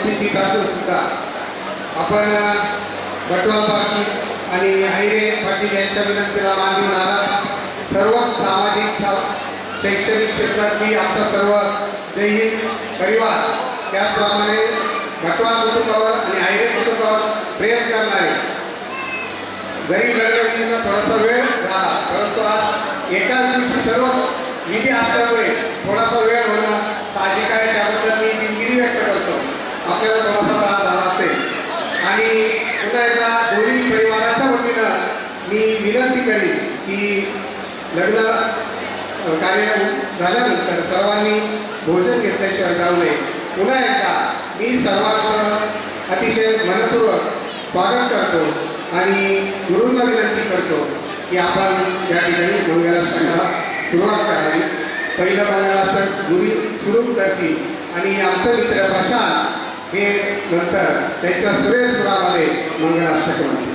उपस्थित असून सुद्धा आपण गटवाल पाटील आणि आहिरे पाटील यांच्या विनंतीला मान देऊन आला. सर्व सामाजिक शैक्षणिक क्षेत्रातली आमचा सर्व जय हिंद परिवार, त्याचप्रमाणे गटवाल कुटुंबावर आणि आहिरे कुटुंबावर प्रेम करणारे, जरी लग्न थोडासा वेळ झाला परंतु आज एकाच दिवशी सर्व विधी असल्यामुळे थोडासा वेळ होणं साहजिक आहे. त्याबद्दल मी दिलगिरी व्यक्त करतो. आपल्याला थोडासा त्रास झाला असेल आणि पुन्हा एकदा दोन्ही परिवाराच्या वतीनं मी विनंती करीन की लग्न कार्य झाल्यानंतर सर्वांनी भोजन घेतल्याशिवाय जाऊ नये. पुन्हा एकदा मी सर्वांचं अतिशय मनपूर्वक स्वागत करतो आणि गुरूंना विनंती करतो की आपण या ठिकाणी मंगलाष्टकाला सुरुवात करावी. पहिलं मंगलाष्टक गुरु सुरू करतील आणि आमचं मित्र प्रशांत हे नंतर त्यांच्या सुरेश सुरामध्ये मंगलाष्टक म्हणतील.